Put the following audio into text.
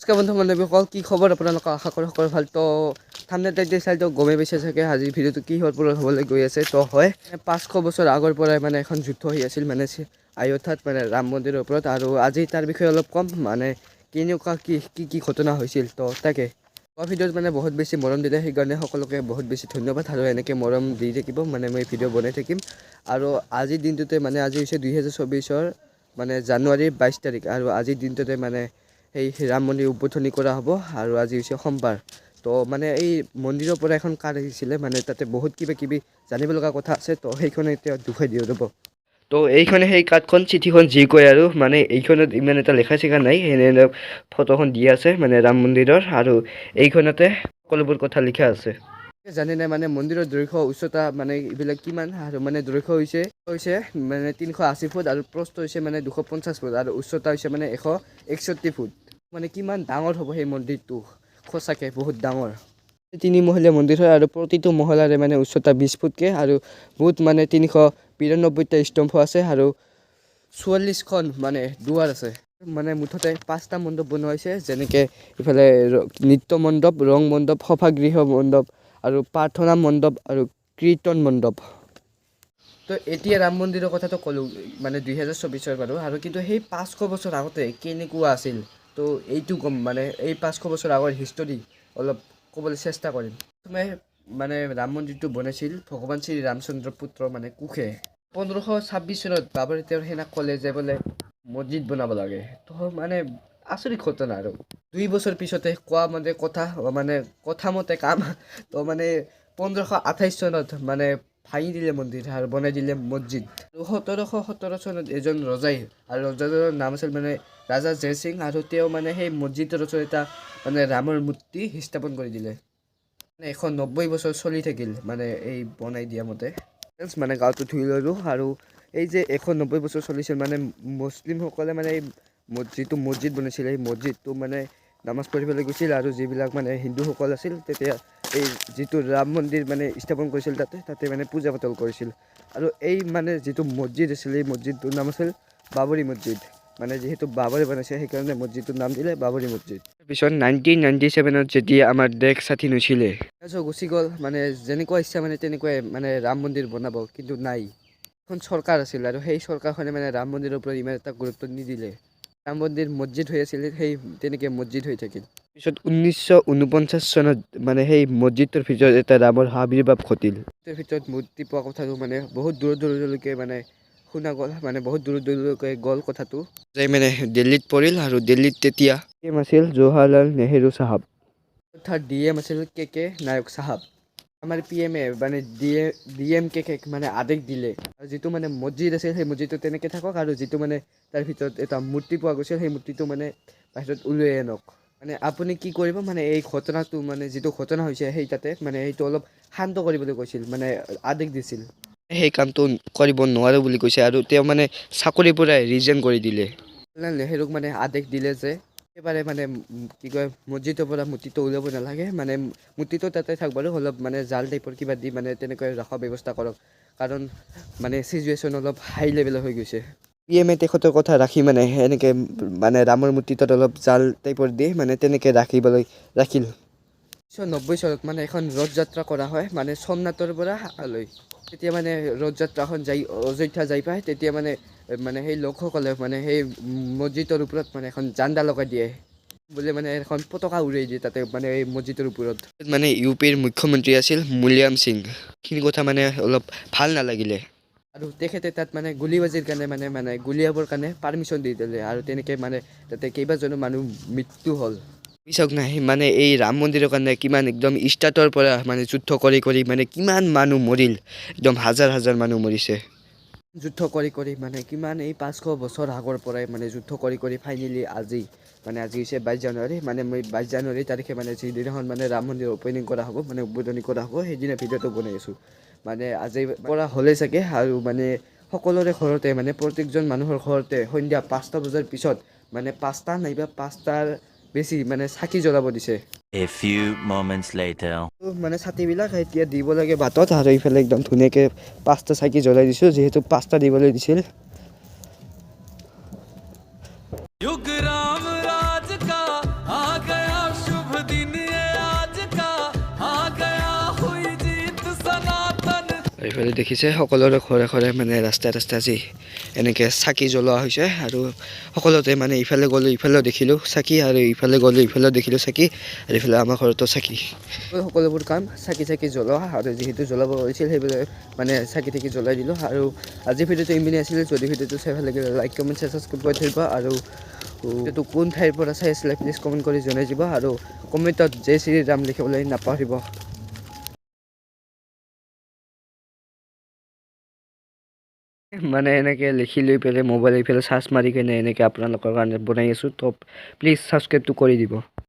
নমস্কাৰ বন্ধু বান্ধৱীসকল, কি খবৰ আপোনালোকৰ? আশা কৰোঁ সকলো ভাল। তো থাম্বনেইলতে চাইতো গমেই পাইছে চাগে আজিৰ ভিডিঅ'টো কিহৰ ওপৰত হ'বলৈ গৈ আছে। তো হয় 500 বছৰ আগৰ পৰাই মানে এখন যুদ্ধ হৈ আছিল মানে অযোধ্যাত মানে ৰাম মন্দিৰৰ ওপৰত। আৰু আজি তাৰ বিষয়ে অলপ কম মানে কেনেকুৱা কি ঘটনা হৈছিল। তো তাকে ভিডিঅ'ত মানে বহুত বেছি মৰম দিলে, সেইকাৰণে সকলোকে বহুত বেছি ধন্যবাদ। আৰু এনেকৈ মৰম দি থাকিব মানে মই ভিডিঅ' বনাই থাকিম। আৰু আজিৰ দিনটোতে মানে আজি হৈছে 2024 মানে জানুৱাৰীৰ 22 তাৰিখ। আৰু আজিৰ দিনটোতে মানে সেই ৰাম মন্দিৰ উদ্বোধনী কৰা হ'ব। আৰু আজি হৈছে সোমবাৰ। তো মানে এই মন্দিৰৰ পৰা এখন কাৰ্ড আহিছিলে, মানে তাতে বহুত কিবা জানিব লগা কথা আছে। তো সেইখনে এতিয়া দেখুৱাই দিওঁ ৰ'ব। তো এইখনে সেই কাৰ্ডখন, চিঠিখন যি কয় আৰু মানে এইখনত ইমান এটা লেখা চেখা নাই, এনে ফটোখন দি আছে মানে ৰাম মন্দিৰৰ। আৰু এইখনতে সকলোবোৰ কথা লিখা আছে। জানে নাই মানে মন্দিৰৰ দৈৰ্ঘ্য উচ্চতা মানে এইবিলাক কিমান? আৰু মানে দৈৰ্ঘ্য হৈছে মানে 380 ফুট, আৰু প্ৰস্থ হৈছে মানে 250 ফুট, আৰু উচ্চতা হৈছে মানে 161 ফুট। মানে কিমান ডাঙৰ হ'ব সেই মন্দিৰটো, সঁচাকৈ বহুত ডাঙৰ। 3 মহলীয়া মন্দিৰ হয়, আৰু প্ৰতিটো মহলাৰে মানে উচ্চতা 20 ফুটকৈ, আৰু বহুত মানে 392টা স্তম্ভ আছে, আৰু 44খন মানে দুৱাৰ আছে। মানে মুঠতে 5টা মণ্ডপ বনোৱা হৈছে, যেনেকৈ ইফালে নৃত্য মণ্ডপ, ৰং মণ্ডপ, সভাগৃহ মণ্ডপ, আৰু প্ৰাৰ্থনা মণ্ডপ, আৰু কীৰ্তন মণ্ডপ। তো এতিয়া ৰাম মন্দিৰৰ কথাটো ক'লোঁ মানে 2024 বাৰু। আৰু কিন্তু সেই 500 বছৰ আগতে কেনেকুৱা আছিল, তো এইটো ক'ম মানে এই 500 বছৰ আগৰ হিষ্টৰী অলপ ক'বলৈ চেষ্টা কৰিম। প্ৰথমে মানে ৰাম মন্দিৰটো বনাইছিল ভগৱান শ্ৰী ৰামচন্দ্ৰ পুত্ৰ মানে কুশে। 1526 চনত বাবৰে তেওঁৰ সেনাক ক'লে যে বোলে মছজিদ বনাব লাগে। তো মানে আচৰিত ঘটনা। আৰু 2 বছৰ পিছতে কোৱা মানে কথা মতে কাম। তো মানে 1528 চনত মানে ভাঙি দিলে মন্দিৰ আৰু বনাই দিলে মছজিদ। 1717 চনত এজন ৰজাই, আৰু ৰজাজনৰ নাম আছিল মানে ৰাজা জয় সিং, আৰু তেওঁ মানে সেই মছজিদৰ ওচৰত এটা মানে ৰামৰ মূৰ্তি স্থাপন কৰি দিলে। মানে 190 বছৰ চলি থাকিল মানে এই বনাই দিয়া মতে। মানে গাঁৱটো ধুই ল'লোঁ। আৰু এই যে 190 বছৰ চলিছিল মানে মুছলিমসকলে মানে এই যিটো মছজিদ বনাইছিল, সেই মছজিদটো মানে নামাজ পঢ়িবলৈ গৈছিল। আৰু যিবিলাক মানে হিন্দুসকল আছিল তেতিয়া এই যিটো ৰাম মন্দিৰ মানে স্থাপন কৰিছিল তাতে মানে পূজা পাতল কৰিছিল। আৰু এই মানে যিটো মছজিদ আছিল, এই মছজিদটোৰ নাম আছিল বাবৰি মছজিদ। মানে যিহেতু বাবৰে বনাইছে সেইকাৰণে মছজিদটোৰ নাম দিলে বাবৰি মছজিদ। তাৰপিছত 1997 যেতিয়া আমাৰ দেশ স্বাধীন হৈছিলে, গুচি গ'ল মানে যেনেকুৱা ইচ্ছা মানে তেনেকুৱাই মানে ৰাম মন্দিৰ বনাব, কিন্তু নাই। এখন চৰকাৰ আছিল, আৰু সেই চৰকাৰখনে মানে ৰাম মন্দিৰৰ ওপৰত ইমান এটা গুৰুত্ব নিদিলে। ৰাম মন্দিৰ মছজিদ হৈ আছিল, সেই তেনেকৈ মছজিদ হৈ থাকিল। পিছত 1949 চনত মানে সেই মছজিদটোৰ ভিতৰত এটা ৰামৰ আৱিৰ্ভাৱ ঘটিল। তাৰ ভিতৰত মূৰ্তি পোৱা কথাটো মানে বহুত দূৰলৈকে মানে শুনা গ'ল, মানে বহুত দূৰলৈকে গ'ল কথাটো, যে মানে দিল্লীত পৰিল। আৰু দিল্লীত তেতিয়া CM আছিল জৱাহৰলাল নেহেৰু চাহাব, অৰ্থাৎ DM আছিল KK নায়ক চাহাব। আমাৰ PM মানে DMK মানে আদেশ দিলে, আৰু যিটো মানে মছজিদ আছিল সেই মছজিদটো তেনেকৈ থাকক, আৰু যিটো মানে তাৰ ভিতৰত এটা মূৰ্তি পোৱা গৈছিল সেই মূৰ্তিটো মানে বাহিৰত উলিয়াই আনক। মানে আপুনি কি কৰিব মানে এই ঘটনাটো মানে যিটো ঘটনা হৈছে সেই তাতে মানে সেইটো অলপ শান্ত কৰিবলৈ কৈছিল, মানে আদেশ দিছিল। সেই কামটো কৰিব নোৱাৰোঁ বুলি কৈছে, আৰু তেওঁ মানে চাকৰিৰ পৰাই ৰিজাইন কৰি দিলে। নেহেৰুক মানে আদেশ দিলে যে একেবাৰে মানে কি কয় মছজিদৰ পৰা মূৰ্তিটো উলিয়াব নালাগে, মানে মূৰ্তিটো তাতে থাক বাৰু, অলপ মানে জাল টাইপৰ কিবা দি মানে তেনেকৈ ৰখাৰ ব্যৱস্থা কৰক, কাৰণ মানে চিটুৱেশ্যন অলপ হাই লেভেলৰ হৈ গৈছে। PM তেখেতৰ কথা ৰাখি মানে এনেকৈ মানে ৰামৰ মূৰ্তিটোত অলপ জাল টাইপৰ দি মানে তেনেকৈ ৰাখিল। 1990 চনত মানে এখন ৰথ যাত্ৰা কৰা হয়, মানে সোমনাথৰ পৰা লৈ। তেতিয়া মানে ৰথ যাত্ৰাখন অযোধ্যা যাই পায়, তেতিয়া মানে সেই লোকসকলে মানে সেই মছজিদৰ ওপৰত মানে এখন জাণ্ডা লগাই দিয়ে বোলে, মানে এখন পতাকা উৰাই দিয়ে তাতে মানে এই মছজিদৰ ওপৰত। মানে UPৰ মুখ্যমন্ত্ৰী আছিল মুলায়ম সিং। সেইখিনি কথা মানে অলপ ভাল নালাগিলে, আৰু তেখেতে তাত মানে গুলিবাজিৰ কাৰণে মানে গুলিয়াবৰ কাৰণে পাৰ্মিশ্যন দি দিলে, আৰু তেনেকৈ মানে তাতে কেইবাজনো মানুহ মৃত্যু হ'ল। পিছক নাই মানে এই ৰাম মন্দিৰৰ কাৰণে কিমান একদম ষ্টাৰ্টৰ পৰা মানে যুদ্ধ কৰি মানে কিমান মানুহ মৰিল, একদম হাজাৰ মানুহ মৰিছে। যুদ্ধ কৰি মানে কিমান এই 500 বছৰ আগৰ পৰাই মানে যুদ্ধ কৰি ফাইনেলি আজি হৈছে 22 জানুৱাৰী, মানে মই 22 জানুৱাৰী তাৰিখে মানে যিদিনাখন মানে ৰাম মন্দিৰ অ'পেনিং কৰা হ'ব, মানে উদ্বোধনী কৰা হ'ব, সেইদিনা ভিডিঅ'টো বনাই আছোঁ। মানে আজি পৰা হ'লেই চাগে, আৰু মানে সকলোৰে ঘৰতে মানে প্ৰত্যেকজন মানুহৰ ঘৰতে সন্ধিয়া 5টা বজাৰ পিছত মানে 5টা নাইবা 5টাৰ বেছি মানে চাকি জ্বলাব দিছে। A few moments later. মানে চাতিবিলাক এতিয়া দিব লাগে বাটত, আৰু এইফালে একদম ধুনীয়াকৈ 5টা চাকি জ্বলাই দিছোঁ, যিহেতু 5টা দিবলৈ দিছিল। युग राम राज का आ এইফালে দেখিছে সকলোৰে ঘৰে ঘৰে মানে ৰাস্তাই ৰাস্তাই আজি এনেকৈ চাকি জ্বলোৱা হৈছে আৰু সকলোতে মানে ইফালে গ'লোঁ ইফালেও দেখিলোঁ চাকি আৰু ইফালে গ'লোঁ ইফালেও দেখিলোঁ চাকি আৰু ইফালে আমাৰ ঘৰতো চাকি সকলোবোৰ কাম চাকি জ্বলোৱা আৰু যিহেতু জ্বলাব হৈছিল সেইবিলাক মানে চাকি জ্বলাই দিলোঁ আৰু আজি ভিডিঅ'টো ইমানে আছিলে যদি ভিডিঅ'টো চাই ভাল লাগিলে লাইক কমেণ্ট ছাবস্ক্ৰাইব কৰি থৈ দিব আৰু এইটো কোন ঠাইৰ পৰা চাই আছিলে প্লিজ কমেণ্ট কৰি জনাই দিব আৰু কমেণ্টত জয় শ্ৰী ৰাম লিখিবলৈ নাপাহৰিব মানে এনেকৈ লিখি লৈ পেলাই মোবাইল এইফালে চাৰ্জ মাৰি কেনে এনেকৈ আপোনালোকৰ কাৰণে বনাই আছোঁ তো প্লিজ ছাবস্ক্ৰাইবটো কৰি দিব